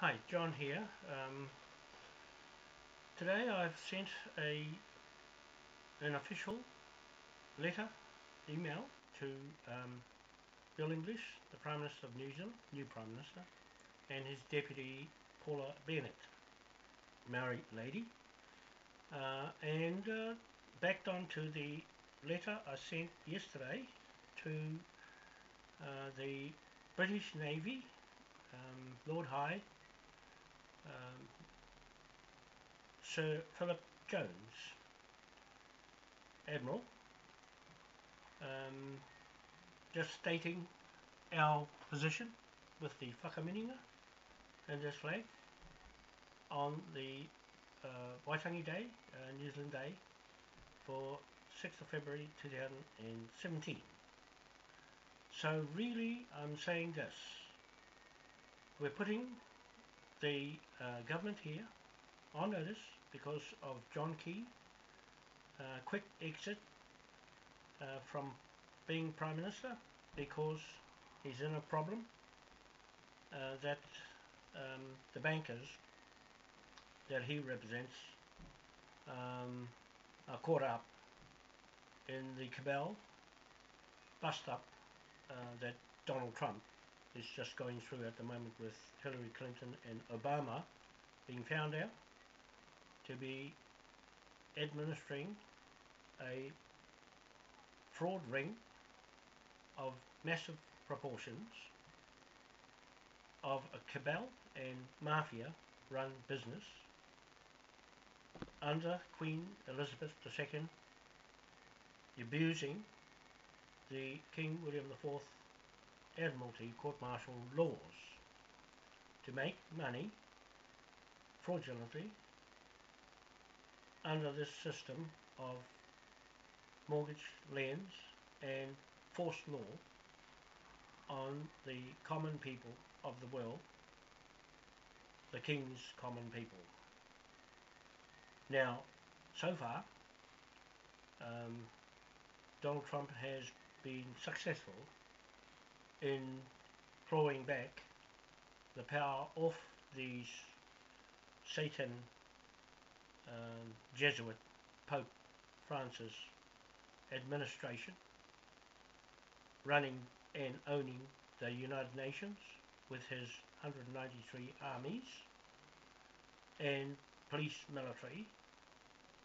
Hi, John here. Today I've sent an official letter, email to Bill English, the Prime Minister of New Zealand, new Prime Minister, and his deputy Paula Bennett, married lady, and backed on to the letter I sent yesterday to the British Navy, Lord High um, Sir Philip Jones, Admiral, just stating our position with the whakameninga and this flag on the Waitangi Day, New Zealand Day, for 6th of February 2017. So really I'm saying this: we're putting the government here on notice because of John Key, quick exit from being Prime Minister because he's in a problem that the bankers that he represents are caught up in the cabal bust up that Donald Trump is just going through at the moment, with Hillary Clinton and Obama being found out to be administering a fraud ring of massive proportions of a cabal and mafia run business under Queen Elizabeth II, abusing the King William IV Admiralty court-martial laws to make money fraudulently under this system of mortgage lends and forced law on the common people of the world, the King's common people. Now, so far, Donald Trump has been successful in clawing back the power off these Satan Jesuit Pope Francis administration, running and owning the United Nations with his 193 armies and police military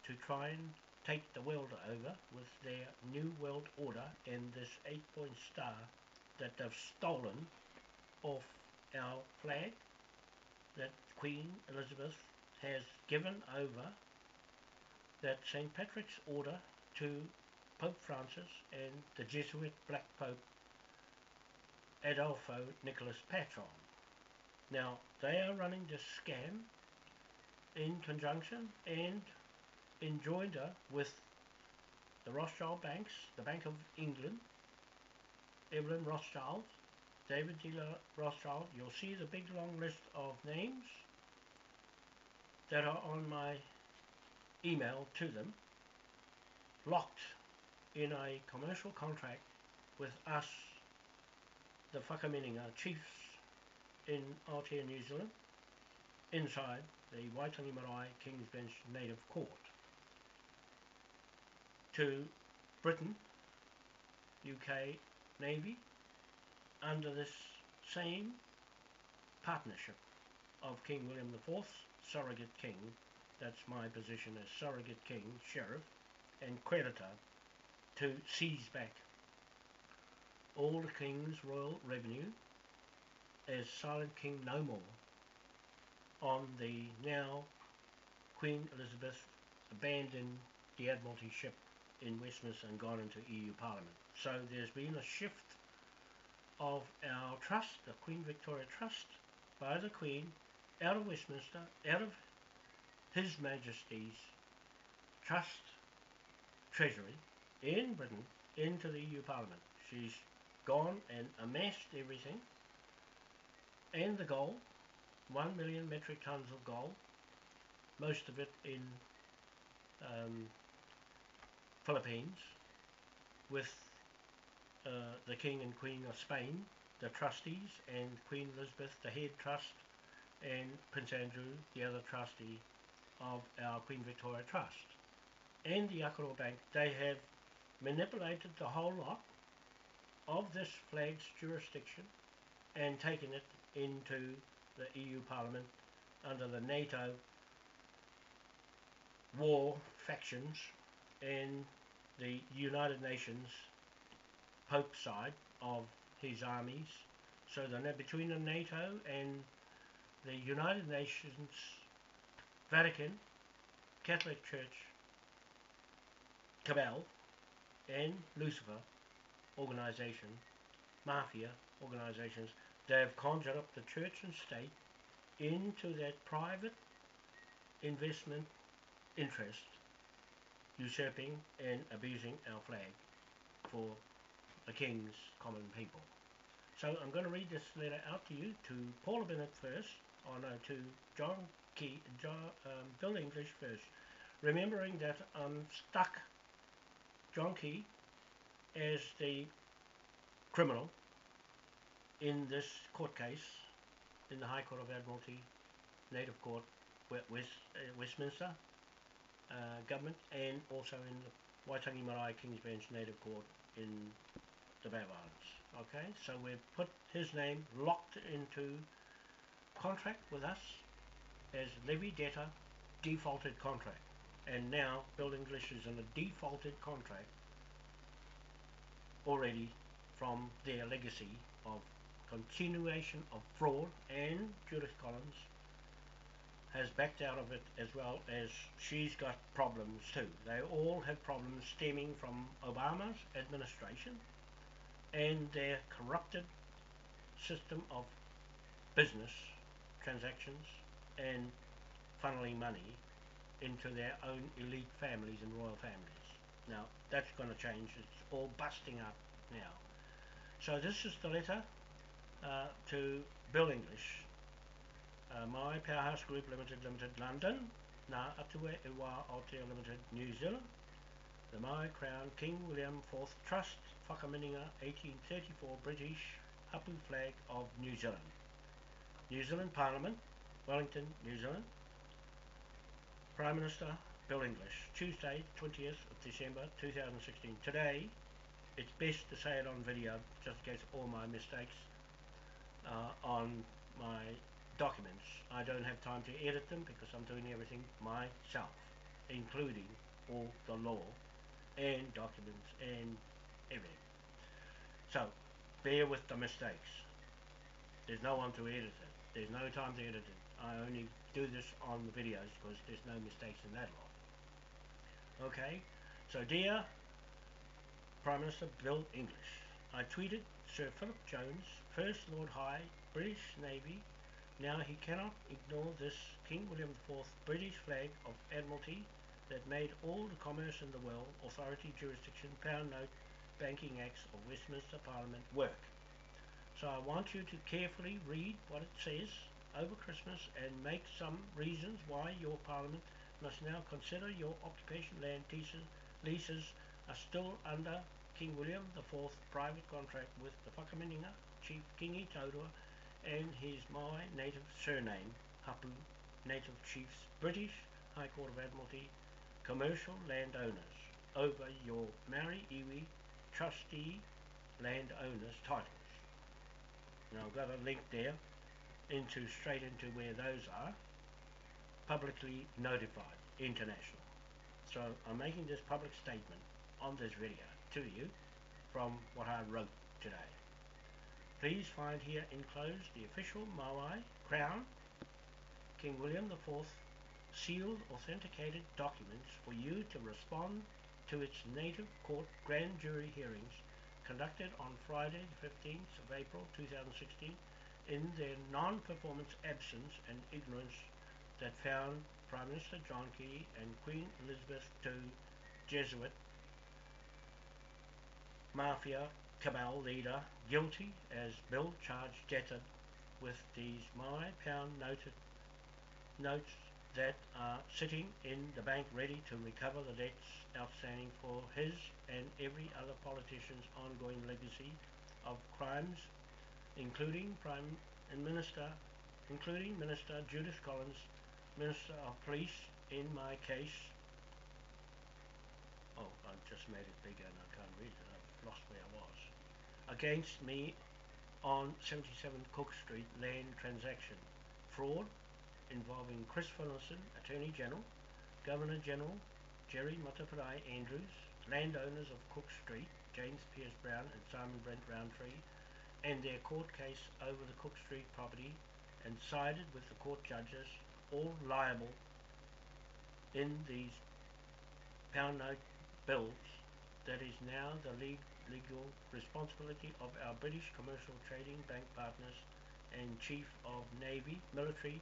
to try and take the world over with their New World Order and this 8-point star that they've stolen off our flag that Queen Elizabeth has given over, that St. Patrick's order to Pope Francis and the Jesuit Black Pope Adolfo Nicholas Patron. Now, they are running this scam in conjunction and in joinder with the Rothschild banks, the Bank of England, Evelyn Rothschild, David Dealer Rothschild. You'll see the big long list of names that are on my email to them, locked in a commercial contract with us, the Whakameninga chiefs in Aotea, New Zealand, inside the Waitangi Marae King's Bench Native Court, to Britain, UK Navy, under this same partnership of King William IV's surrogate king. That's my position as surrogate king, sheriff and creditor, to seize back all the King's royal revenue as silent king no more on the now Queen Elizabeth abandoned the Admiralty ship in Westminster and gone into EU Parliament. So there's been a shift of our trust, the Queen Victoria Trust, by the Queen, out of Westminster, out of His Majesty's Trust Treasury in Britain, into the EU Parliament. She's gone and amassed everything, and the gold, 1 million metric tons of gold, most of it in Philippines, with the King and Queen of Spain, the trustees, and Queen Elizabeth, the head trust, and Prince Andrew, the other trustee of our Queen Victoria Trust, and the Akaroa Bank. They have manipulated the whole lot of this flag's jurisdiction and taken it into the EU Parliament under the NATO war factions and the United Nations Pope side of his armies. So between the NATO and the United Nations, Vatican, Catholic Church, cabal, and Lucifer organisation, mafia organisations, they have conjured up the church and state into that private investment interest, usurping and abusing our flag for the King's common people. So I'm going to read this letter out to you, to Paula Bennett first, to Bill English first, remembering that I'm stuck John Key as the criminal in this court case in the High Court of Admiralty, Native Court, Westminster government, and also in the Waitangi Marae King's Bench Native Court in the Bow Islands. Okay, so we've put his name locked into contract with us as levy debtor, defaulted contract, and now Bill English is in a defaulted contract already from their legacy of continuation of fraud, and Judith Collins has backed out of it, as well as she's got problems too. They all have problems stemming from Obama's administration and their corrupted system of business transactions and funneling money into their own elite families and royal families. Now that's going to change. It's all busting up now. So this is the letter to Bill English, Moai Powerhouse Group Limited, London, Ngā Atua e Wā Aotea Limited, New Zealand, the Moai Crown King William IV Trust, Whakameninga 1834 British Hapu Flag of New Zealand. New Zealand Parliament, Wellington, New Zealand. Prime Minister Bill English, Tuesday 20th of December 2016. Today, it's best to say it on video, just in case all my mistakes on my documents. I don't have time to edit them because I'm doing everything myself, including all the law and documents and everything. So, bear with the mistakes. There's no one to edit it. There's no time to edit it. I only do this on the videos because there's no mistakes in that lot. Okay, so dear Prime Minister Bill English, I tweeted Sir Philip Jones, First Lord High, British Navy. Now he cannot ignore this King William IV British flag of Admiralty that made all the commerce in the world, authority, jurisdiction, pound note, banking acts of Westminster Parliament work. So I want you to carefully read what it says over Christmas and make some reasons why your Parliament must now consider your occupation land leases are still under King William IV private contract with the Whakameninga Chief Kingi Taurua and his Moai native surname, Hapu Native Chiefs, British High Court of Admiralty, commercial landowners over your Maori Iwi trustee landowners titles. Now I've got a link there straight into where those are, publicly notified, international. So I'm making this public statement on this video to you from what I wrote today. Please find here enclosed the official Moai Crown King William IV sealed authenticated documents for you to respond to its native court grand jury hearings conducted on Friday the 15th of April 2016 in their non-performance, absence and ignorance that found Prime Minister John Key and Queen Elizabeth II Jesuit mafia cabal leader guilty as bill charged debtor with these Moai pound notes that are sitting in the bank ready to recover the debts outstanding for his and every other politician's ongoing legacy of crimes, including Prime Minister including Minister Judith Collins, Minister of Police in my case. Oh, I just made it bigger and I can't read it. I've lost where I was. Against me on 77 Cook Street land transaction. Fraud involving Chris Finlayson, Attorney General, Governor General Jerry Mataparai Andrews, landowners of Cook Street, James Pierce Brown and Simon Brent Roundtree, and their court case over the Cook Street property, and sided with the court judges, all liable in these pound note bills. That is now the legal responsibility of our British commercial trading bank partners and Chief of Navy Military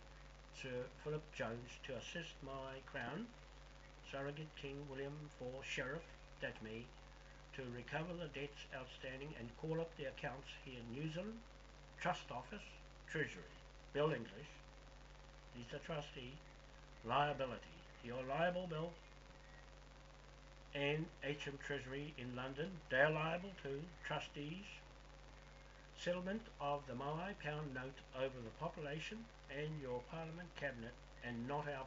Sir Philip Jones to assist Moai Crown, Surrogate King William IV Sheriff, that's me, to recover the debts outstanding and call up the accounts here in New Zealand, Trust Office, Treasury, Bill English, he's the trustee, liability, your liable bill, and HM Treasury in London, they're liable too, trustees, settlement of the Moai pound note over the population and your Parliament Cabinet, and not our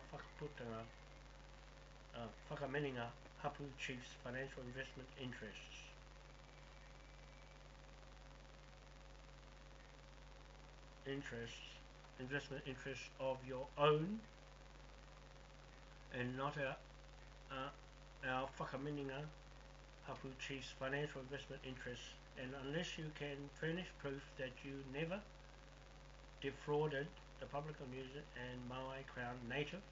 WHAKAMENINGA Hapu Chief's financial investment interests. Investment interests of your own, and not our WHAKAMENINGA Hapu Chief's financial investment interests, and unless you can furnish proof that you never defrauded the public of New Zealand and Moai Crown native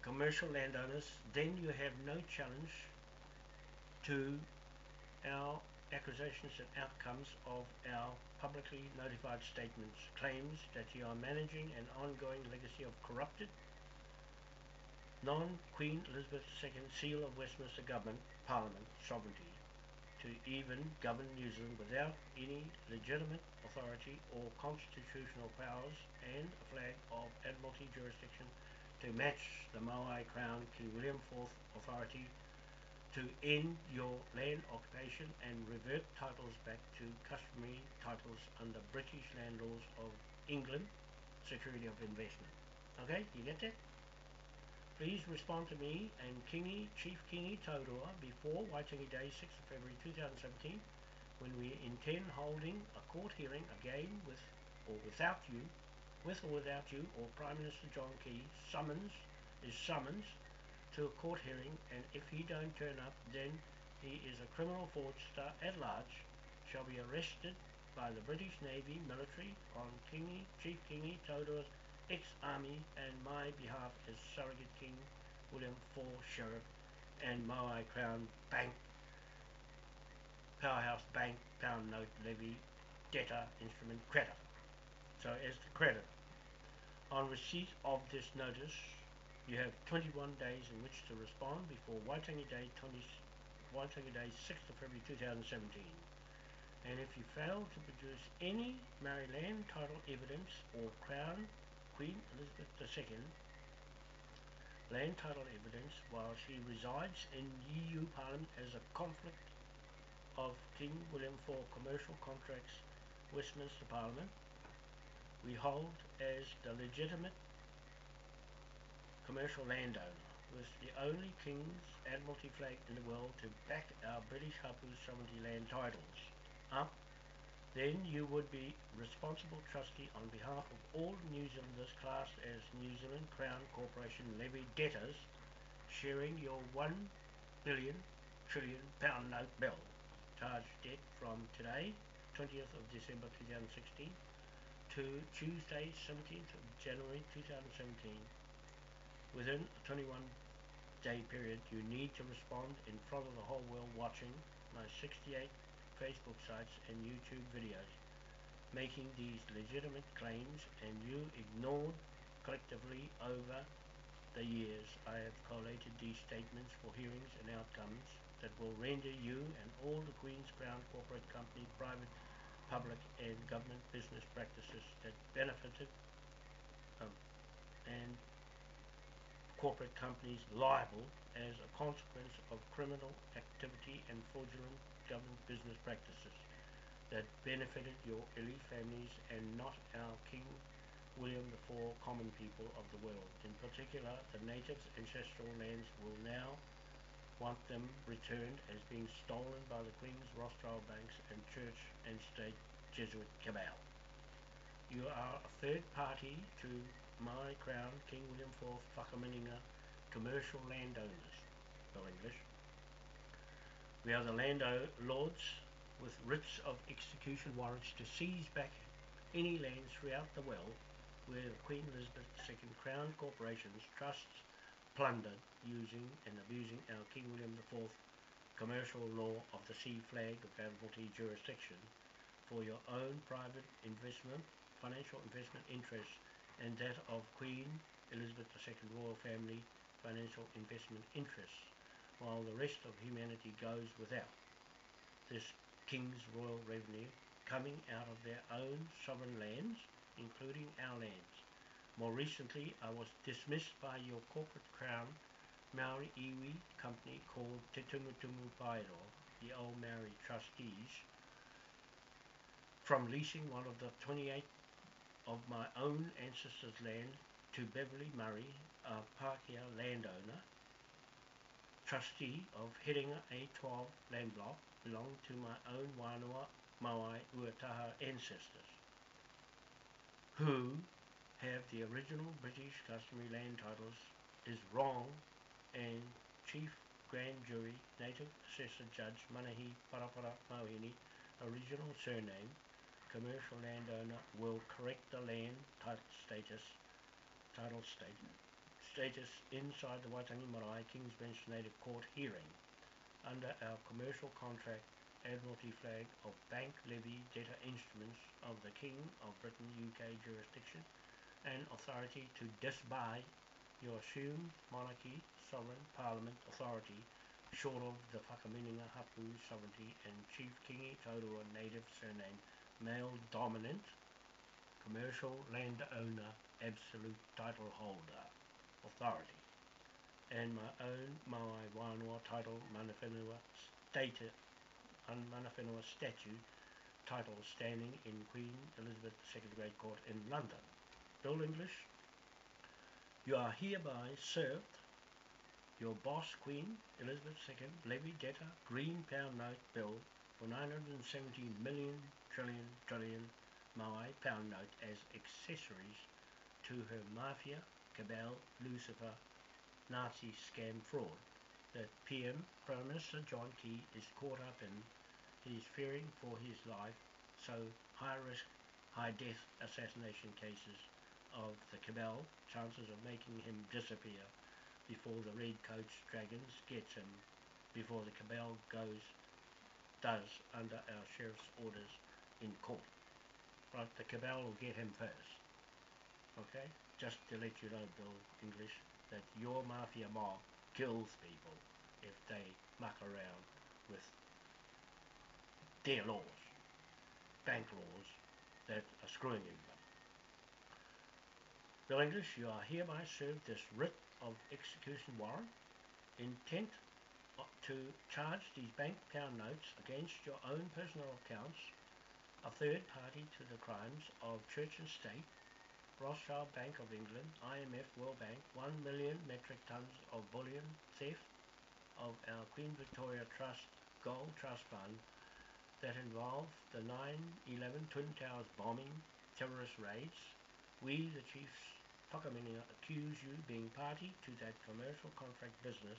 commercial landowners, then you have no challenge to our accusations and outcomes of our publicly notified statements, claims that you are managing an ongoing legacy of corrupted, non-Queen Elizabeth II seal of Westminster government, Parliament, sovereignty, to even govern New Zealand without any legitimate authority or constitutional powers, and a flag of Admiralty jurisdiction to match the Moai Crown King William IV authority to end your land occupation and revert titles back to customary titles under British land laws of England, security of investment. Okay, you get that? Please respond to me and Chief Kingi Taurua before Waitangi Day 6th of February 2017, when we intend holding a court hearing again with or without you or Prime Minister John Key summons to a court hearing, and if he don't turn up, then he is a criminal fraudster at large, shall be arrested by the British Navy military on Chief Kingi Taurua's ex-army and my behalf as Surrogate King William IV Sheriff and Moai Crown Bank, Powerhouse Bank, Pound Note Levy, Debtor, Instrument, Creditor. So as the creditor, on receipt of this notice, you have 21 days in which to respond before Waitangi Day 6th of February 2017. And if you fail to produce any Maori land title evidence or Crown Queen Elizabeth II land title evidence while she resides in EU Parliament as a conflict of King William IV commercial contracts, Westminster Parliament, we hold as the legitimate commercial landowner with the only King's Admiralty flag in the world to back our British Hapu sovereignty land titles up, then you would be responsible trustee on behalf of all New Zealanders classed as New Zealand Crown Corporation levy debtors, sharing your £1 billion trillion pound note bill charge debt from today, 20th of December 2016, to Tuesday, 17th of January 2017. Within a 21-day period, you need to respond in front of the whole world watching my 68 Facebook sites and YouTube videos, making these legitimate claims, and you ignored collectively over the years. I have collated these statements for hearings and outcomes that will render you and all the Queen's Crown corporate company, private, public and government business practices that benefited and corporate companies liable as a consequence of criminal activity and fraudulent government business practices. that benefited your elite families and not our King William IV common people of the world. In particular, the natives' ancestral lands will now want them returned as being stolen by the Queen's Rothschild banks and church and state Jesuit cabal. You are a third party to Moai Crown, King William IV, WHAKAMENINGA commercial landowners, Bill English. We are the landlords with writs of execution warrants to seize back any lands throughout the world where the Queen Elizabeth II Crown corporations, trusts, plundered, using and abusing our King William IV commercial law of the sea flag of Admiralty jurisdiction for your own private investment, financial investment interests, and that of Queen Elizabeth II royal family financial investment interests, while the rest of humanity goes without this King's royal revenue coming out of their own sovereign lands, including our lands. More recently, I was dismissed by your corporate crown Maori iwi company called Te Tumutumu Pairo, the old Maori trustees, from leasing one of the 28 of my own ancestors' land to Beverly Murray, a Pākehā landowner, trustee of Herenga A12 land block, belonged to my own Wanoa Moai Uataha ancestors, who have the original British customary land titles, is wrong, and Chief Grand Jury Native Assessor Judge Manahi Parapara Mauhini, original surname, commercial landowner, will correct the land title status inside the Waitangi Marae King's Bench Native Court hearing under our commercial contract Admiralty flag of bank levy debtor instruments of the King of Britain UK jurisdiction and authority to disbuy your assumed monarchy, sovereign parliament authority short of the WHAKAMENINGA Hapu sovereignty and Chief Kingi Taurua native surname male dominant commercial landowner absolute title holder authority and my own Moai Wanoa title Manawhenua statute title standing in Queen Elizabeth II Great Court in London. Bill English, you are hereby served your boss Queen Elizabeth II levy debtor green pound note bill for 970 million trillion Moai pound note as accessories to her mafia, cabal, Lucifer, Nazi scam fraud that PM Prime Minister John Key is caught up in. He is fearing for his life, so high risk, high death assassination cases of the cabal, chances of making him disappear before the red coach dragons gets him, before the cabal does under our sheriff's orders in court. Right, the cabal will get him first. Okay, just to let you know, Bill English, that your mafia mob kills people if they muck around with their laws, bank laws that are screwing everybody. Bill English, you are hereby served this writ of execution warrant, intent to charge these bank pound notes against your own personal accounts, a third party to the crimes of church and state, Rothschild Bank of England, IMF, World Bank, 1 million metric tons of bullion theft of our Queen Victoria Trust Gold Trust Fund that involved the 9/11 Twin Towers bombing terrorist raids. We, the Chiefs WHAKAMENINGA, accuse you being party to that commercial contract business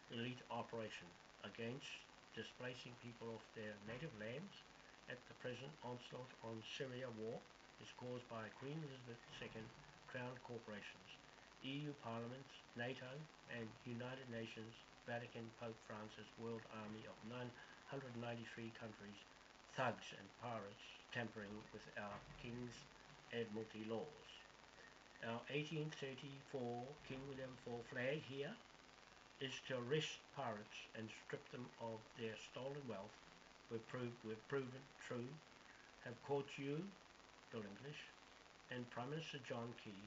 elite operation against displacing people off their native lands at the present onslaught on Syria war is caused by Queen Elizabeth II Crown corporations, EU Parliament, NATO and United Nations, Vatican, Pope Francis, World Army of 993 countries, thugs and pirates tampering with our King's Admiralty laws. Our 1834 King William IV flag here is to arrest pirates and strip them of their stolen wealth. We've proven true, have caught you, Bill English, and Prime Minister John Key,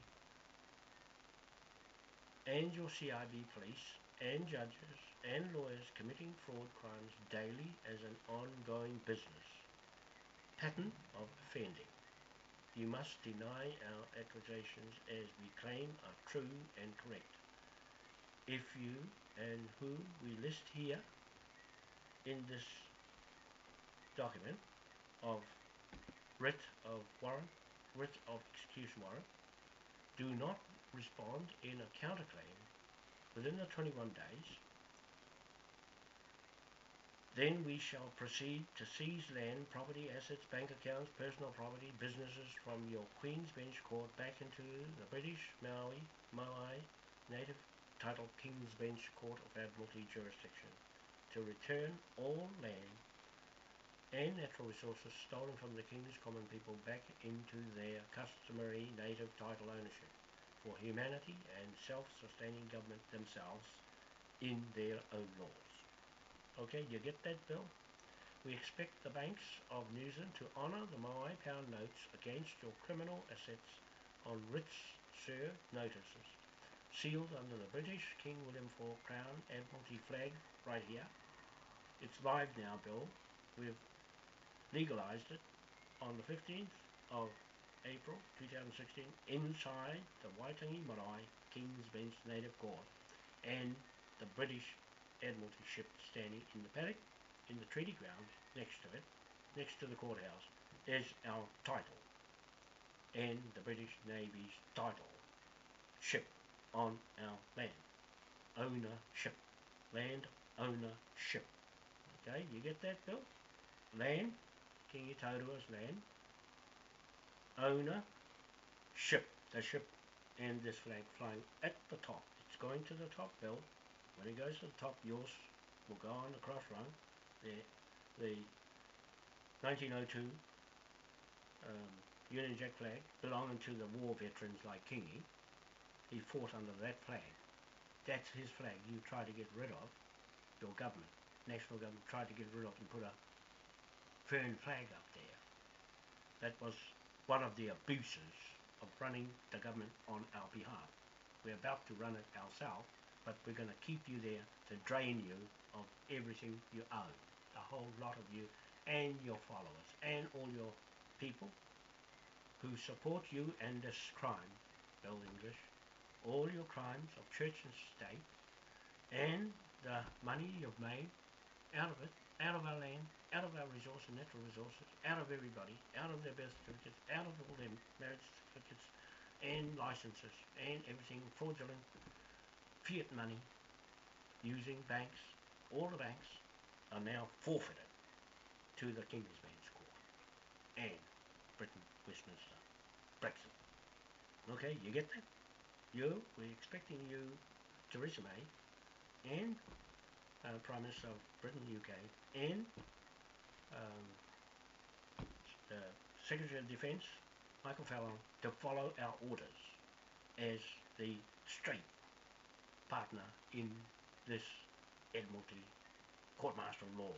and your CIB police, and judges, and lawyers committing fraud crimes daily as an ongoing business. pattern of offending. You must deny our accusations as we claim are true and correct. If you and who we list here in this document of writ of warrant, writ of execution warrant, do not respond in a counterclaim within the 21 days, then we shall proceed to seize land, property, assets, bank accounts, personal property, businesses from your Queen's Bench Court back into the British Moai Native Title King's Bench Court of Admiralty jurisdiction, to return all land and natural resources stolen from the King's common people back into their customary native title ownership for humanity and self-sustaining government themselves in their own laws. Okay, you get that, Bill? We expect the banks of New Zealand to honour the Moai pound notes against your criminal assets on writs sur notices, sealed under the British King William IV Crown Admiralty flag right here. It's live now, Bill. We've legalised it on the 15th of April 2016 inside the Waitangi Marae King's Bench Native Court, and the British Admiralty ship standing in the paddock in the treaty grounds next to it, next to the courthouse, is our title and the British Navy's title ship on our land. Ownership. Land ownership. Okay, you get that, Bill? Land, Kingi Taurua's land. Owner, ship. The ship and this flag flying at the top. It's going to the top, Bill. When it goes to the top, yours will go on the cross run. The 1902 Union Jack flag belonging to the war veterans like Kingi. He fought under that flag. That's his flag you try to get rid of. Your government, national government, tried to get rid of and put a fern flag up there. That was one of the abuses of running the government on our behalf. We're about to run it ourselves, but we're going to keep you there to drain you of everything you own, the whole lot of you and your followers and all your people who support you and this crime, Bill English, all your crimes of church and state, and the money you've made out of it, out of our land, out of our resources, natural resources, out of everybody, out of their birth certificates, out of all their marriage certificates and licenses and everything fraudulent fiat money using banks. All the banks are now forfeited to the King's Bench Court and Britain, Westminster, Brexit. Okay, you get that? We're expecting you, Theresa May, and Prime Minister of Britain, UK, and the Secretary of Defence, Michael Fallon, to follow our orders as the straight partner in this Admiralty court martial law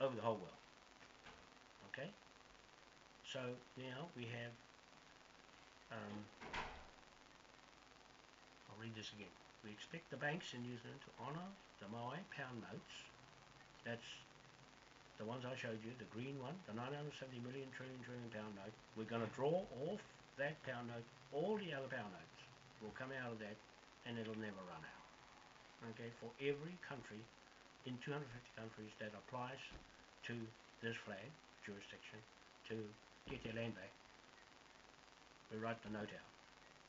over the whole world. Okay? So now we have, I'll read this again. We expect the banks in New Zealand to honour the Moai pound notes. That's the ones I showed you, the green one, the 970 million trillion pound note. We're going to draw off that pound note. All the other pound notes will come out of that, and it'll never run out. Okay, for every country in 250 countries that applies to this flag jurisdiction to get their land back, we write the note out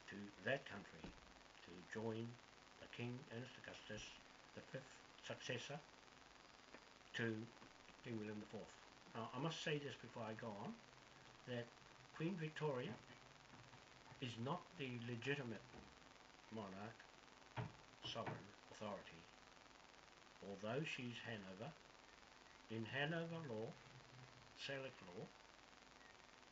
to that country to join the King Ernest Augustus, the fifth successor to King William IV. Now, I must say this before I go on, that Queen Victoria is not the legitimate monarch, sovereign authority. Although she's Hanover, in Hanover law, Salic law,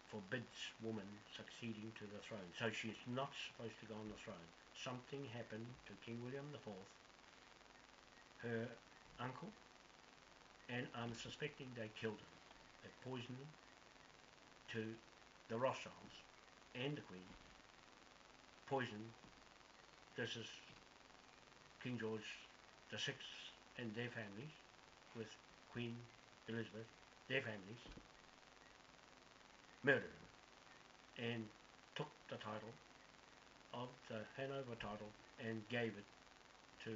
forbids woman succeeding to the throne. So she's not supposed to go on the throne. Something happened to King William IV, her uncle, and I'm suspecting they killed him. They poisoned him to the Rothschilds and the Queen. Poisoned. This is King George VI and their families, with Queen Elizabeth, their families, murdered him and took the title of the Hanover title and gave it to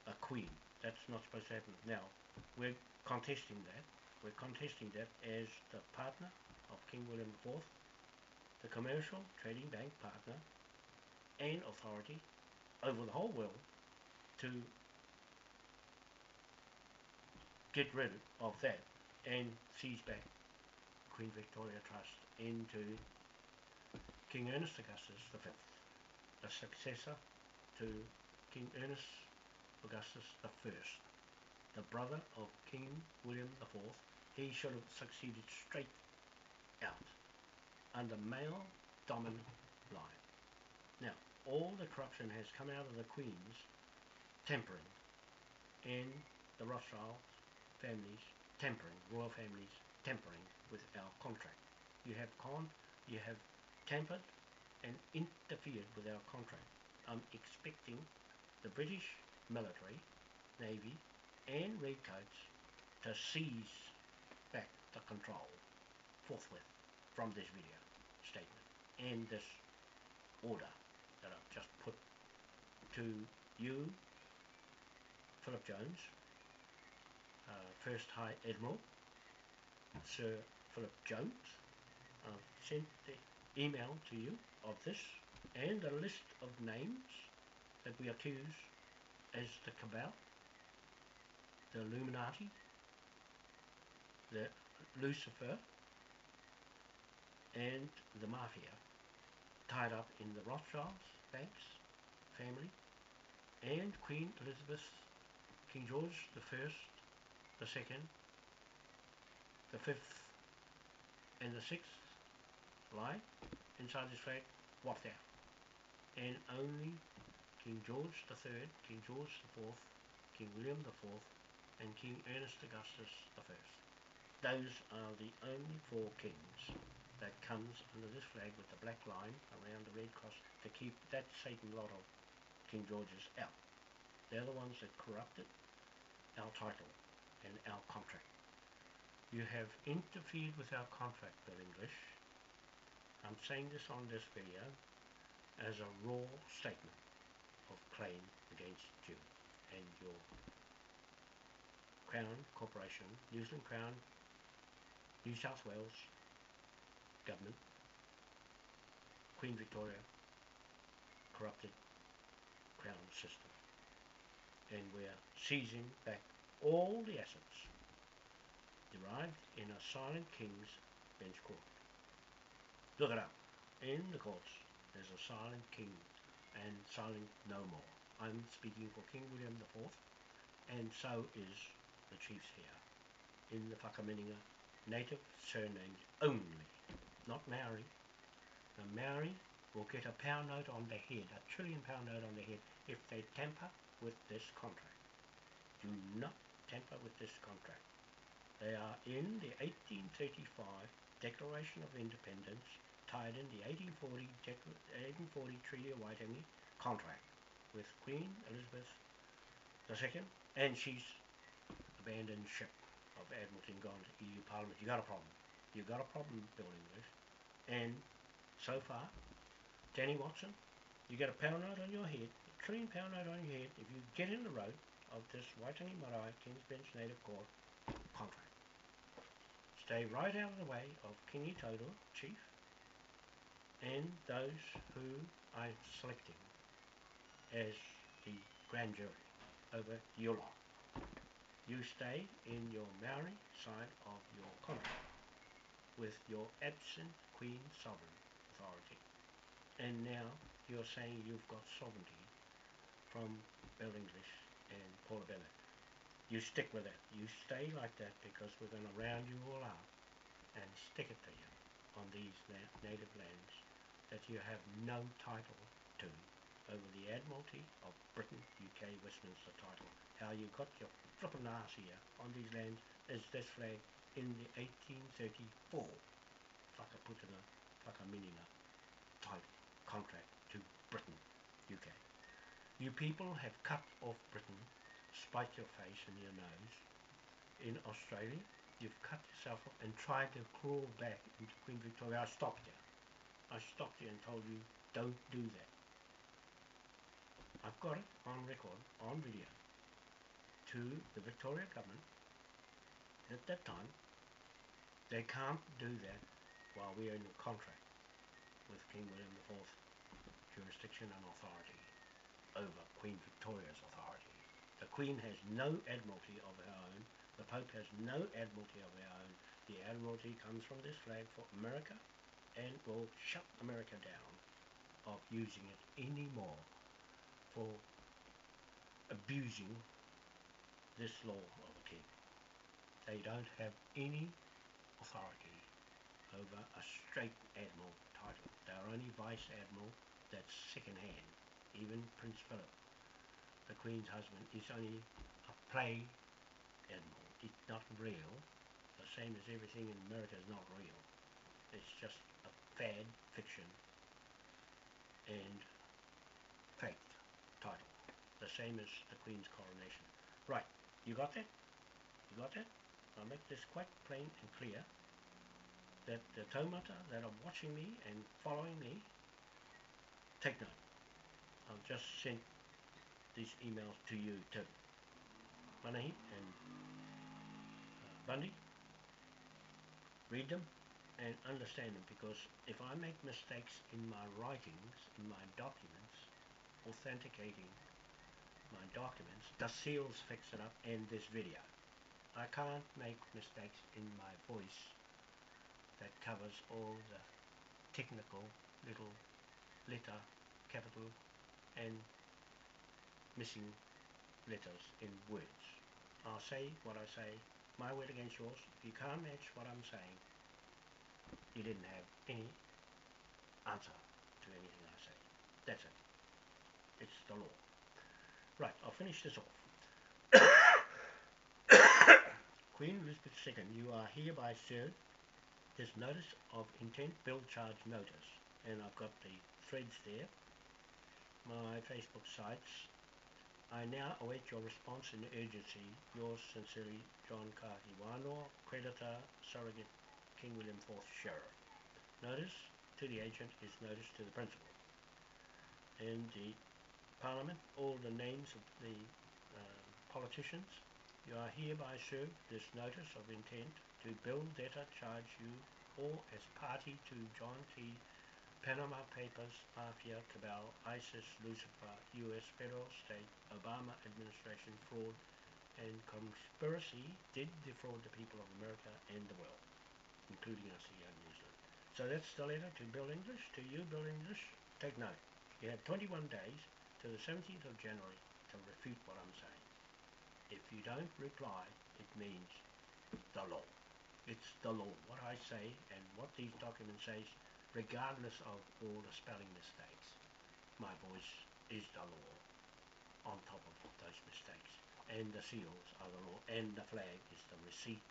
a queen. That's not supposed to happen. Now, we're contesting that. We're contesting that as the partner of King William IV, the commercial trading bank partner and authority over the whole world to get rid of that and seize back Queen Victoria Trust into King Ernest Augustus V, the successor to King Ernest Augustus I, the brother of King William IV. He should have succeeded straight out under male dominant line. Now, all the corruption has come out of the Queen's tampering and the Rothschild families tampering, royal families tampering with our contract. You have tampered and interfered with our contract. I'm expecting the British military, navy and redcoats to seize back the control forthwith from this video statement and this order that I've just put to you, Philip Jones, First High Admiral, Sir Philip Jones. I've sent the email to you of this and a list of names that we accuse as the cabal, the Illuminati, the Lucifer and the Mafia tied up in the Rothschilds banks family and Queen Elizabeth, King George the First, the Second, the Fifth and the Sixth lie inside this flag, wiped out. And only King George the Third, King George the Fourth, King William the Fourth and King Ernest Augustus the First. Those are the only four kings that comes under this flag with the black line around the red cross to keep that Satan lot of King Georges out. They're the ones that corrupted our title and our contract. You have interfered with our contract, Bill English. I'm saying this on this video as a raw statement of claim against you and your Crown Corporation, New Zealand Crown, New South Wales government, Queen Victoria, corrupted Crown system. And we're seizing back all the assets derived in a silent king's bench court. Look it up. In the courts, there's a silent king and silent no more. I'm speaking for King William IV, and so is the chiefs here in the WHAKAMENINGA Native surnames only, not Maori. The Maori will get a pound note on their head, a £1 trillion note on their head, if they tamper with this contract. Do not tamper with this contract. They are in the 1835 Declaration of Independence, tied in the 1840 Treaty of Waitangi contract with Queen Elizabeth II, and she's abandoned ship of Admiralty gone to EU Parliament. You got a problem. You got a problem, Bill English. And so far, Danny Watson, you get a pound note on your head, a £1 trillion note on your head, if you get in the road of this Waitangi Marae King's Bench Native Court contract. Stay right out of the way of Kingi Toto, Chief, and those who I'm selecting as the grand jury over your lot. You stay in your Maori side of your contract with your absent Queen Sovereign authority. And now you're saying you've got sovereignty from Bill English and Paula Bennett. You stick with that. You stay like that because we're going to round you all up and stick it to you on these native lands that you have no title to over the Admiralty of Britain, UK, Westminster title. How you got your flippin' ass here on these lands is this flag in the 1834 WHAKAMENINGA title contract to Britain, UK. You people have cut off Britain, spite your face and your nose. In Australia, you've cut yourself up and tried to crawl back into Queen Victoria. I stopped you. I stopped you and told you, don't do that. I've got it on record, on video, to the Victoria government at that time. They can't do that while we're in a contract with King William IV jurisdiction and authority over Queen Victoria's authority. The Queen has no admiralty of her own. The Pope has no admiralty of her own. The admiralty comes from this flag for America and will shut America down of using it anymore for abusing this law of the King. They don't have any authority over a straight admiral title. They're only vice admiral. That's second hand. Even Prince Philip, the Queen's husband, is only a play admiral. It's not real. The same as everything in America is not real. It's just a fad, fiction, and fake title. The same as the Queen's coronation. Right, you got that? You got that? I'll make this quite plain and clear that the taumata that are watching me and following me, take note. I'll just send these emails to you too. Manahi and Bundy, read them and understand them, because if I make mistakes in my writings, in my documents, authenticating my documents, the seals fix it up and this video. I can't make mistakes in my voice that covers all the technical little letter, capital and missing letters in words. I'll say what I say, my word against yours. If you can't match what I'm saying, you didn't have any answer to anything I say. That's it. It's the law. Right, I'll finish this off. Queen Elizabeth II, you are hereby served this notice of intent bill charge notice, and I've got the threads there, my Facebook sites. I now await your response in urgency. Yours sincerely, John Carty Wanoa, creditor, surrogate, King William IV Sheriff. Notice to the agent is notice to the principal. And the Parliament, all the names of the politicians, you are hereby served this notice of intent to bill, debtor, charge you, or as party to John T. Panama Papers, Mafia, Cabal, ISIS, Lucifer, U.S. Federal, State, Obama Administration, fraud, and conspiracy did defraud the people of America and the world, including us here in New Zealand. So that's the letter to Bill English. To you, Bill English, take note. You have 21 days to the 17th of January to refute what I'm saying. If you don't reply, it means the law. It's the law. What I say and what these documents say, regardless of all the spelling mistakes, my voice is the law on top of those mistakes. And the seals are the law, and the flag is the receipt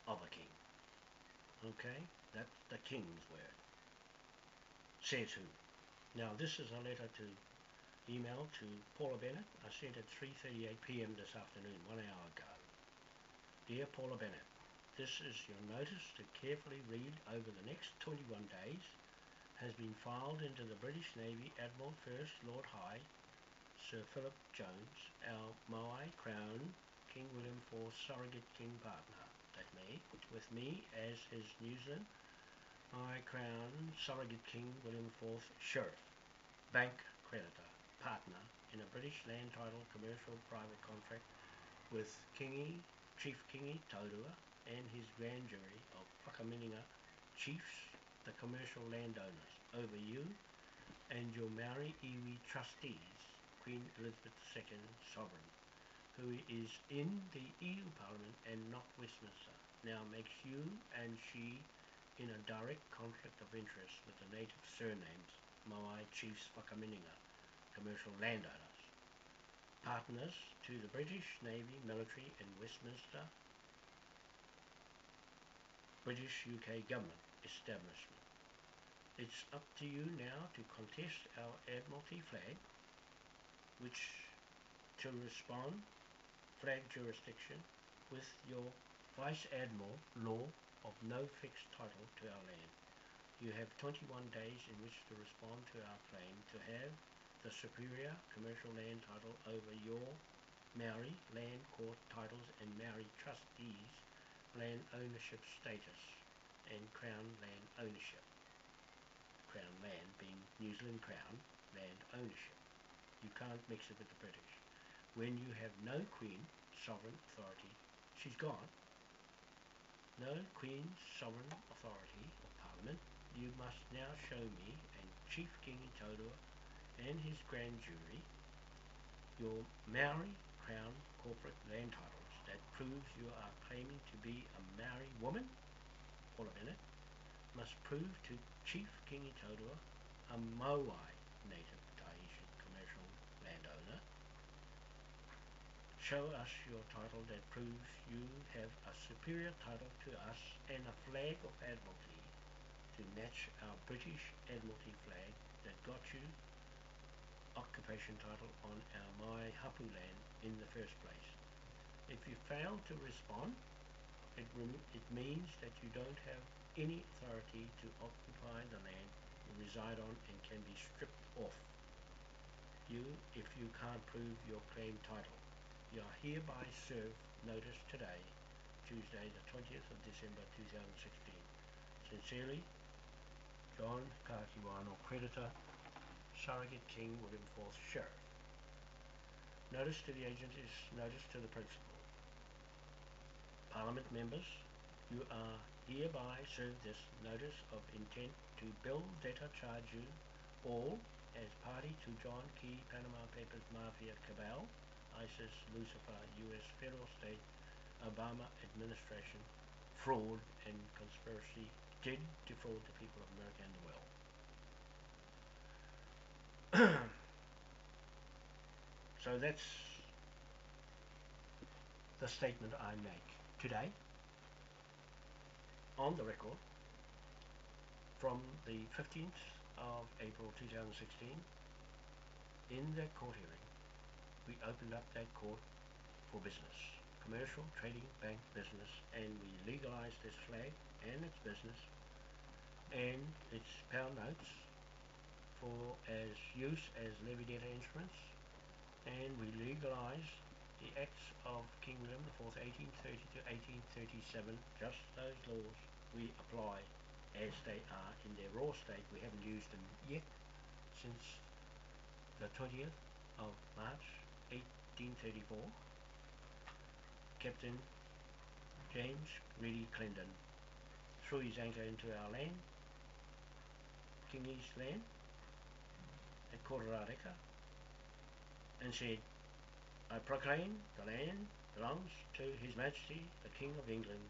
of a king. Okay? That's the king's word. Says who? Now this is a letter to email to Paula Bennett. I sent it 3:38 p.m. this afternoon, 1 hour ago. Dear Paula Bennett, this is your notice to carefully read over the next 21 days. Has been filed into the British Navy Admiral First Lord High Sir Philip Jones, our Moai Crown King William IV surrogate king partner, that me, with me as his New Zealand Moai Crown surrogate King William IV Sheriff, bank creditor, partner in a British land title commercial private contract with Chief Kingi Taurua and his grand jury of WHAKAMENINGA chiefs, the commercial landowners, over you and your Maori iwi trustees, Queen Elizabeth II Sovereign, who is in the EU Parliament and not Westminster, now makes you and she in a direct conflict of interest with the native surnames Moai Chiefs WHAKAMENINGA, commercial landowners, partners to the British Navy, military and Westminster British UK government establishment. It's up to you now to contest our Admiralty flag, which to respond flag jurisdiction with your Vice Admiral law of no fixed title to our land. You have 21 days in which to respond to our claim to have the superior commercial land title over your Maori land court titles and Maori trustees land ownership status and Crown land ownership. Crown land being New Zealand Crown land ownership. You can't mix it with the British. When you have no Queen sovereign authority, she's gone. No Queen's sovereign authority of Parliament, you must now show me and Chief King Itotoa and his grand jury your Maori Crown corporate land titles that proves you are claiming to be a Maori woman, all of it, must prove to Chief King Itotoa, a Moai native Tahitian commercial landowner. Show us your title that proves you have a superior title to us and a flag of Admiralty to match our British Admiralty flag that got you occupation title on our Mai Hapu land in the first place. If you fail to respond, it means that you don't have any authority to occupy the land you reside on and can be stripped off you if you can't prove your claim title. You are hereby served notice today, Tuesday the 20th of December 2016. Sincerely, John Kakiwano, Creditor, Surrogate King William IV, Sheriff. Notice to the agent is notice to the principal. Parliament members, you are hereby served this notice of intent to bill, debtor, charge you all as party to John Key Panama Papers Mafia Cabal, ISIS, Lucifer, U.S. Federal State, Obama Administration, fraud and conspiracy did defraud the people of America and the world. So that's the statement I make today on the record from the 15th of April 2016. In that court hearing, we opened up that court for business, commercial, trading, bank business, and we legalized this flag and its business and its pound notes for as use as levy debtor instruments, and we legalized the acts of King William IV 1830 to 1837, just those laws we apply as they are in their raw state. We haven't used them yet since the 20th of March 1834. Captain James Reedy Clendon threw his anchor into our land, Kingi's land, at Kororareka, and said, I proclaim the land belongs to His Majesty the King of England,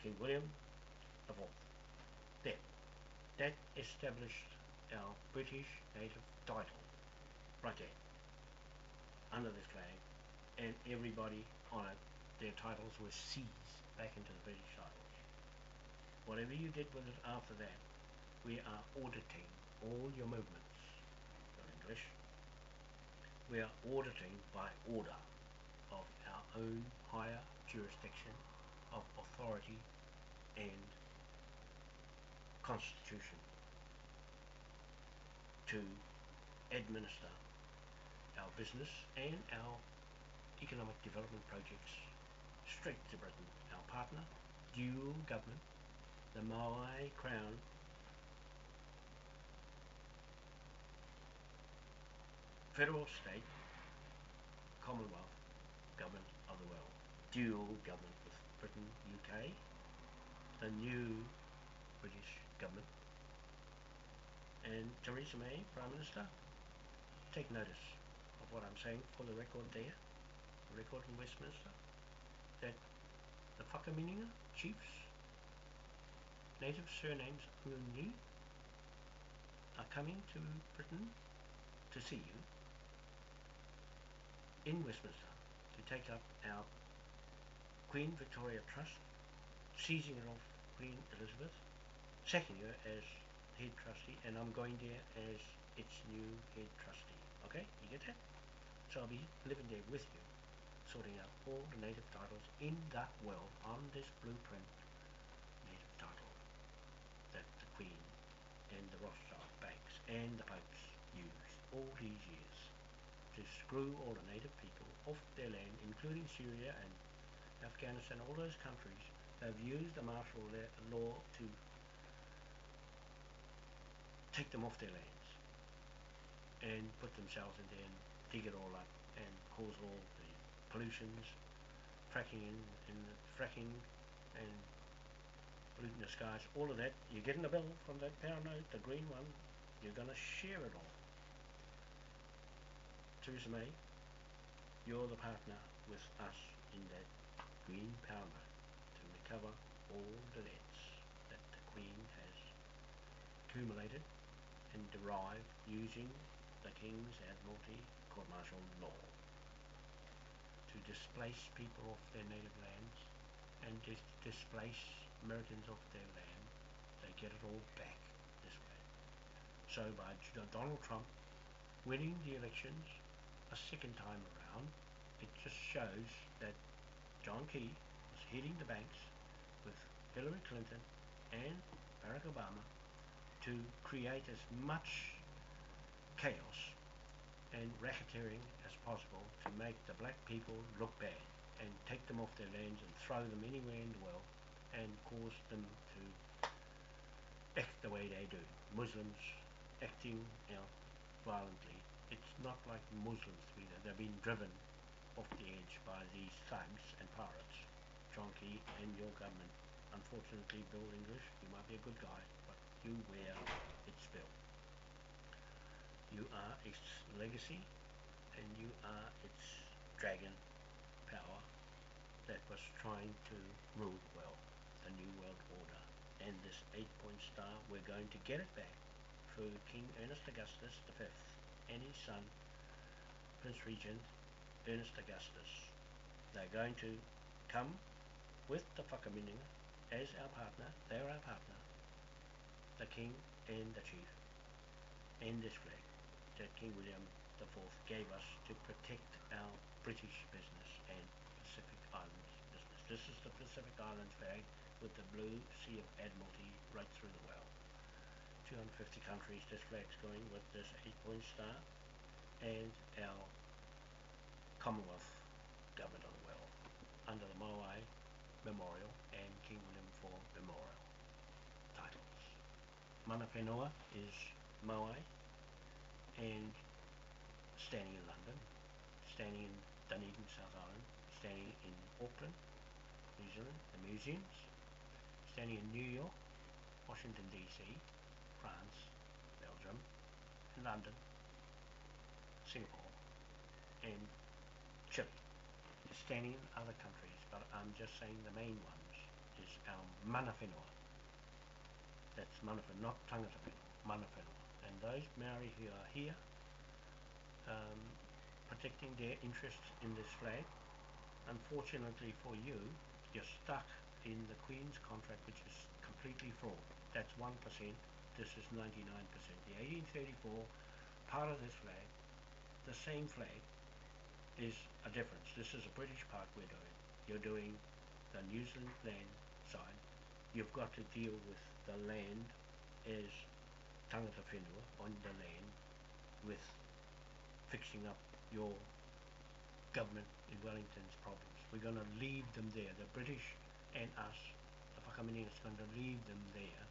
King William IV. There. That established our British native title, right there, under this flag, and everybody on it, their titles were seized back into the British titles. Whatever you did with it after that, we are auditing all your movements, your English. We are auditing by order of our own higher jurisdiction of authority and constitution to administer our business and our economic development projects straight to Britain. Our partner, dual government, the Moai Crown, federal, state, Commonwealth government of the world, dual government with Britain, UK, the new British government, and Theresa May, Prime Minister. Take notice of what I'm saying for the record there, the record in Westminster, that the WHAKAMENINGA chiefs, native surnames only, are coming to Britain to see you in Westminster to take up our Queen Victoria Trust, seizing it off Queen Elizabeth, sacking her as head trustee, and I'm going there as its new head trustee. Okay, you get that? So I'll be living there with you, sorting out all the native titles in that world on this blueprint native title that the Queen and the Rothschild banks and the popes used all these years to screw all the native people off their land, including Syria and Afghanistan. All those countries have used the martial law to take them off their lands and put themselves in there and dig it all up and cause all the pollutions, fracking and polluting the skies, all of that. You're getting a bill from that power note, the green one. You're going to share it all. Theresa May, you're the partner with us in that green power note to recover all the debts that the Queen has accumulated and derived using the King's Admiralty court-martial law to displace people off their native lands and displace Americans off their land. They get it all back this way. So by Donald Trump winning the elections a second time around, it just shows that John Key was hitting the banks with Hillary Clinton and Barack Obama to create as much chaos and racketeering as possible to make the black people look bad and take them off their lands and throw them anywhere in the world and cause them to act the way they do. Muslims acting out violently. It's not like Muslims either. They're being driven off the edge by these thugs and pirates. John Key and your government. Unfortunately, Bill English, you might be a good guy, but you wear its bill. You are its legacy and you are its dragon power that was trying to rule well the New World Order. And this 8-point star, we're going to get it back through King Ernest Augustus V and his son, Prince Regent Ernest Augustus. They're going to come with the WHAKAMENINGA as our partner. They're our partner, the King and the Chief, and this flag that King William IV gave us to protect our British business and Pacific Islands business. This is the Pacific Islands flag with the blue Sea of Admiralty right through the world. 250 countries this flag's going with this 8-point star, and our Commonwealth government of the world under the Moai Memorial and King William IV Memorial titles. Mana Whenua is Moai and standing in London, standing in Dunedin, South Island, standing in Auckland, New Zealand, the museums, standing in New York, Washington DC, France, Belgium, and London, Singapore, and Chile. It's standing in other countries, but I'm just saying the main ones is our Mana Whenua. That's Mana Whenua, not Tangata Whenua, Mana Whenua. And those Maori who are here protecting their interests in this flag, unfortunately for you, you're stuck in the Queen's contract, which is completely fraud. That's 1%, this is 99%. The 1834 part of this flag, the same flag, is a difference. This is a British part we're doing. You're doing the New Zealand land side. You've got to deal with the land as tangata whenua on the land with fixing up your government in Wellington's problems. We're going to leave them there. The British and us, the WHAKAMENINGA, is going to leave them there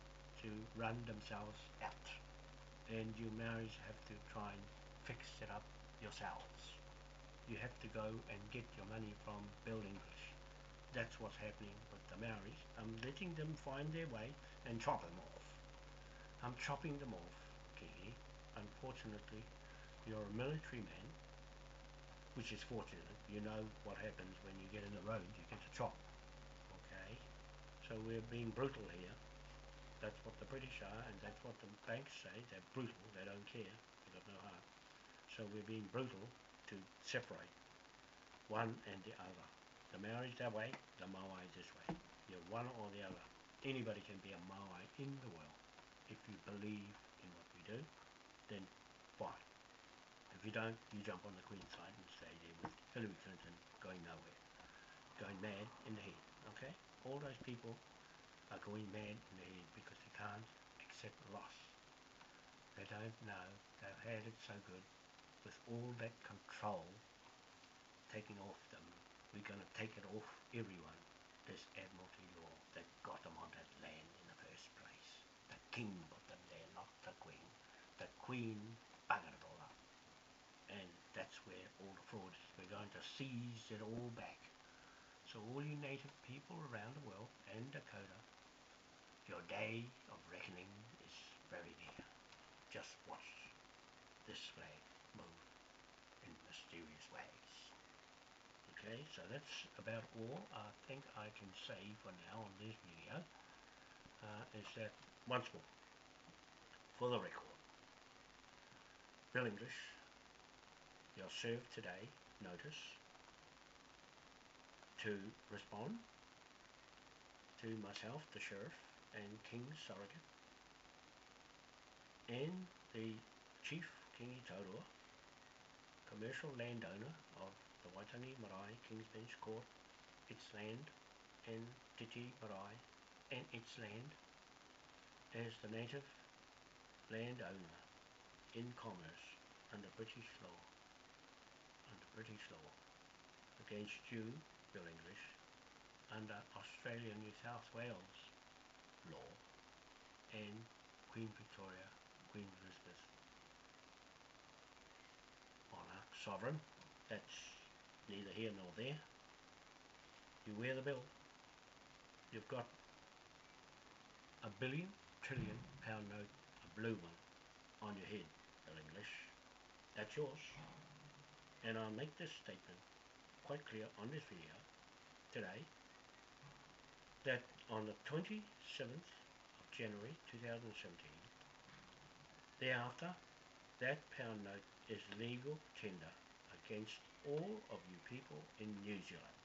to run themselves out. And you Maoris have to try and fix it up yourselves. You have to go and get your money from Bill English. That's what's happening with the Maoris. I'm letting them find their way and chop them off. I'm chopping them off, Kingy. Unfortunately, you're a military man, which is fortunate. You know what happens when you get in the road, you get to chop. Okay? So we're being brutal here. That's what the British are, and that's what the banks say. They're brutal, they don't care, they've got no heart. So we're being brutal to separate one and the other. The Maoris that way, the Moai this way. You're one or the other. Anybody can be a Moai in the world. If you believe in what we do, then fine. If you don't, you jump on the Queen's side and stay there with Hillary Clinton going nowhere, going mad in the head, okay? All those people are going mad in the head because they can't accept loss. They don't know, they've had it so good with all that control taking off them. We're going to take it off everyone, this Admiralty law that got them on that land in the first place. The King put them there, not the Queen. The Queen buggered it all up. And that's where all the fraud is. We're going to seize it all back. So all you native people around the world and Dakota, your day of reckoning is very near. Just watch this flag move in mysterious ways. Okay, so that's about all I think I can say for now on this video. Is that once more, for the record, Bill English, you're served today notice to respond to myself, the Sheriff, and King's Surrogate, and the Chief Kingi Taurua, commercial landowner of the Waitangi Marae King's Bench Court, its land, and Titi Marae and its land, as the native landowner in commerce under British law, against you, Bill English, under Australia New South Wales law, and Queen Victoria, Queen Elizabeth, monarch, sovereign. That's neither here nor there. You wear the bill. You've got a billion, trillion pound note, a blue one, on your head, Bill English. That's yours. And I'll make this statement quite clear on this video today, that on the 27th of January 2017, thereafter, that pound note is legal tender against all of you people in New Zealand.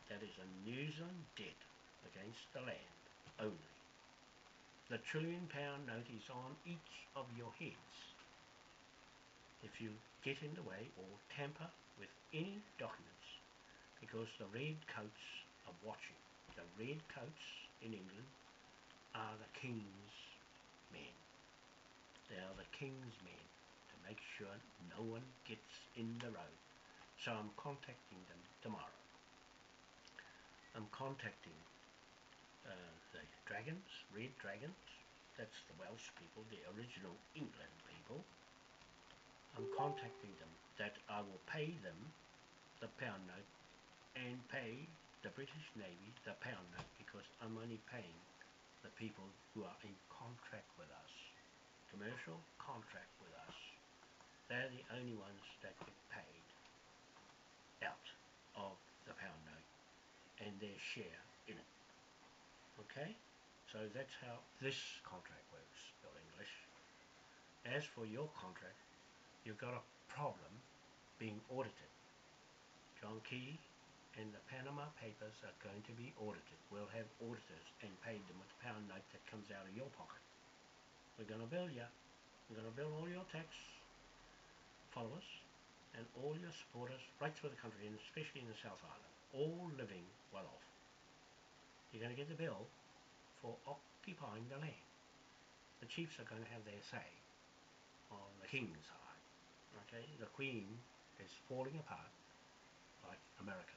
That is a New Zealand debt against the land only. The trillion pound note is on each of your heads. If you get in the way or tamper with any documents, because the red coats are watching. The red coats in England are the King's men. They are the King's men to make sure no one gets in the road. So I'm contacting them tomorrow. I'm contacting the dragons, red dragons. That's the Welsh people, the original England people. I'm contacting them that I will pay them the pound note and pay the British Navy the pound note, because I'm only paying the people who are in contract with us, commercial contract with us. They're the only ones that get paid out of the pound note and their share in it. Okay? So that's how this contract works, Bill English. As for your contract, you've got a problem being audited. John Key and the Panama Papers are going to be audited. We'll have auditors and pay them with the pound note that comes out of your pocket. We're going to bill you. We're going to bill all your tax followers and all your supporters right through the country, and especially in the South Island, all living well off. You're going to get the bill for occupying the land. The chiefs are going to have their say on the King's side. Okay, the Queen is falling apart like America.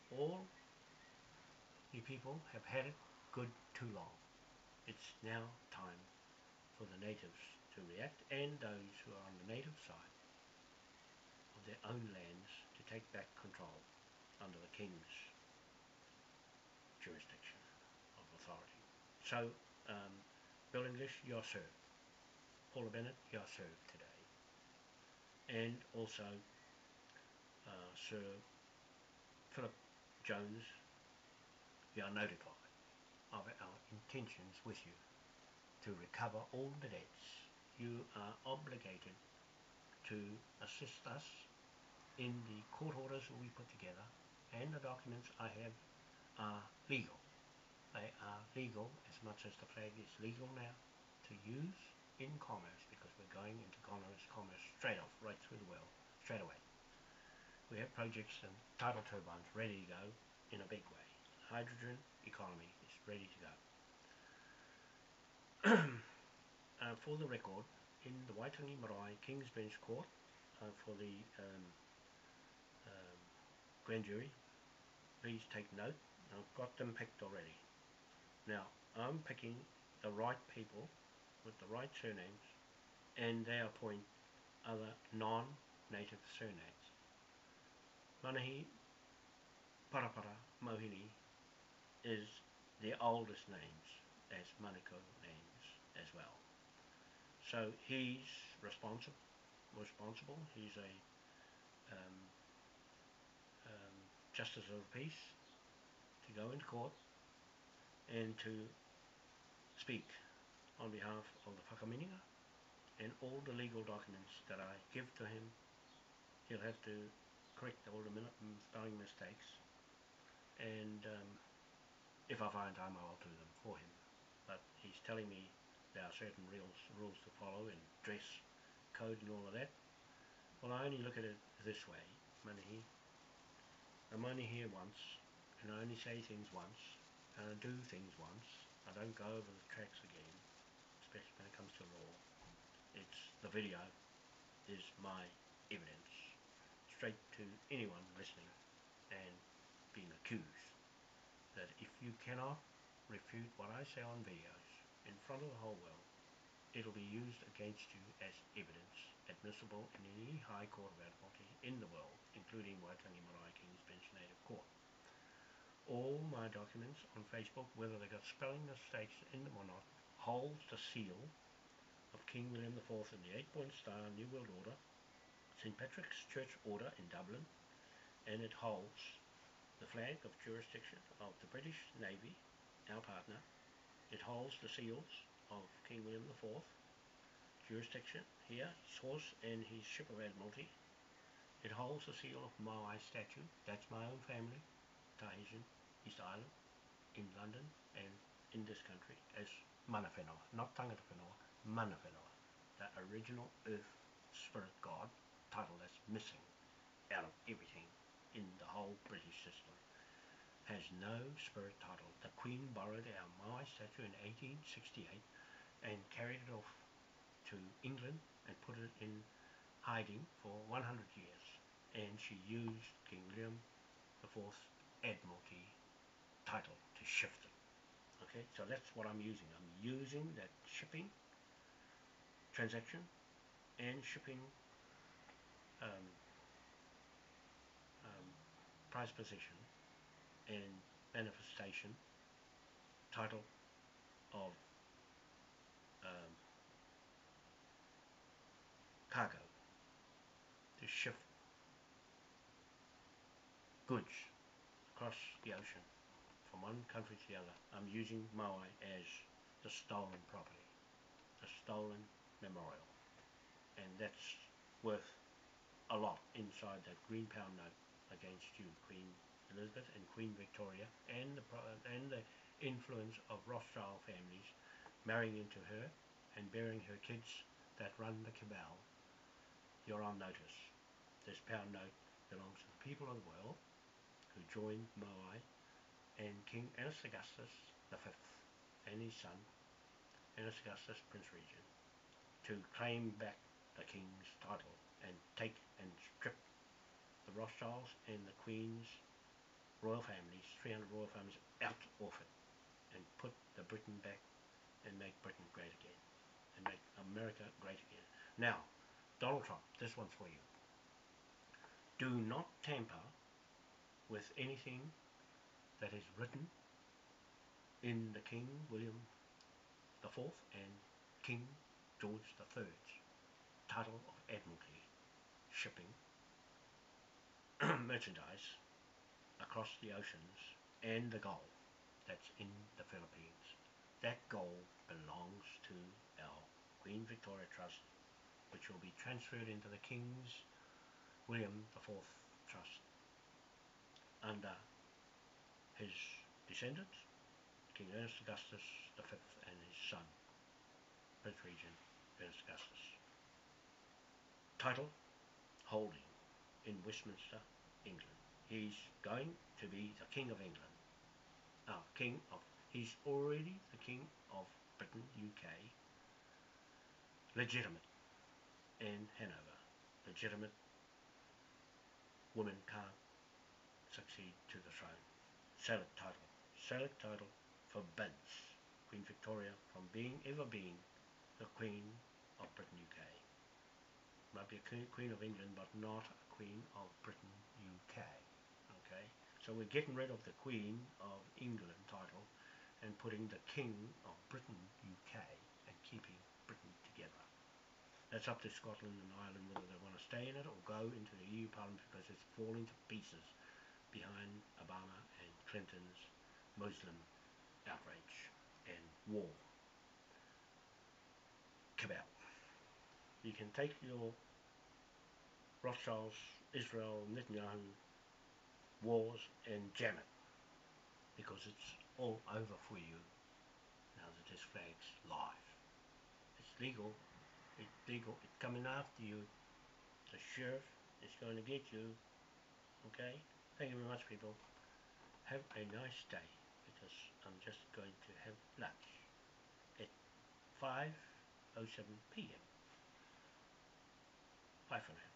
All you people have had it good too long. It's now time for the natives to react, and those who are on the native side of their own lands to take back control under the King's jurisdiction of authority. So, Bill English, you're served. Paula Bennett, you're served today. And also Sir Philip Jones, you are notified of our intentions with you to recover all the debts. You are obligated to assist us in the court orders that we put together, and the documents I have are legal. They are legal as much as the flag is legal now to use in commerce, because we're going into commerce straight off, right through the world, straight away. We have projects and tidal turbines ready to go in a big way. Hydrogen economy is ready to go. For the record, in the Waitangi Marae King's Bench Court, for the grand jury, please take note. I've got them picked already. Now, I'm picking the right people with the right surnames, and they appoint other non-native surnames. Manahi Parapara Mohini is the oldest names as Manukau names as well. So he's responsible. He's a justice of the peace to go into court and to speak on behalf of the whakameninga, and all the legal documents that I give to him, he'll have to correct all the spelling mistakes, and if I find time I'll do them for him. But he's telling me there are certain rules to follow and dress code and all of that. Well, I only look at it this way, Manahi. I'm only here once, and I only say things once, and I do things once. I don't go over the tracks again, especially when it comes to law. It's the video is my evidence, straight to anyone listening and being accused, that if you cannot refute what I say on videos in front of the whole world, it'll be used against you as evidence, admissible in any High Court of Admiralty in the world, including Waitangi Marae King's Bench Native Court. All my documents on Facebook, whether they got spelling mistakes in them or not, holds the seal of King William IV and the 8-point star New World Order, St. Patrick's Church Order in Dublin, and it holds the flag of jurisdiction of the British Navy, our partner. It holds the seals of King William IV, jurisdiction here, his horse and his ship of Admiralty. It holds the seal of Moai statue, that's my own family, Tahitian, East Island, in London and in this country as Mana Whenua, not Tangata Whenua, Mana Whenua, the original earth spirit god title that's missing out of everything in the whole British system. Has no spirit title. The Queen borrowed our Moai statue in 1868 and carried it off to England and put it in hiding for 100 years, and she used King William IV's Admiralty title to shift it. Okay, so that's what I'm using. I'm using that shipping transaction and shipping prize position and manifestation title of cargo to shift goods across the ocean from one country to the other. I'm using Moai as the stolen property, the stolen memorial, and that's worth a lot inside that green pound note against you, Queen Elizabeth and Queen Victoria, and the influence of Rothschild families marrying into her and bearing her kids that run the cabal. You're on notice. This pound note belongs to the people of the world who joined Moai and King Ernest Augustus V and his son Ernest Augustus, Prince Regent, to claim back the king's title and take and strip the Rothschilds and the Queen's royal families, 300 royal families, out of it and put the Britain back and make Britain great again and make America great again. Now, Donald Trump, this one's for you. Do not tamper with anything that is written in the King William IV and King George III's title of Admiralty shipping merchandise across the oceans and the gold that's in the Philippines. That gold belongs to our Queen Victoria Trust, which will be transferred into the King's William IV Trust under his descendants, King Ernest Augustus V and his son, Prince Regent Ernest Augustus. Title, holding, in Westminster, England. He's going to be the King of England. He's already the King of Britain, UK, legitimate, and Hanover, legitimate. Women can't succeed to the throne. Select title forbids Queen Victoria from ever being the Queen of Britain, UK. Might be a Queen of England, but not a Queen of Britain, UK. Okay, so we're getting rid of the Queen of England title and putting the King of Britain, UK, and keeping Britain together. That's up to Scotland and Ireland whether they want to stay in it or go into the EU Parliament, because it's falling to pieces behind Obama and Clinton's Muslim outrage and war cabal. You can take your Rothschilds, Israel, Netanyahu wars and jam it, because it's all over for you now that this flag's live. It's legal. It's coming after you. The sheriff is going to get you. Okay? Thank you very much, people. Have a nice day, because I'm just going to have lunch at 5:07 p.m. Bye for now.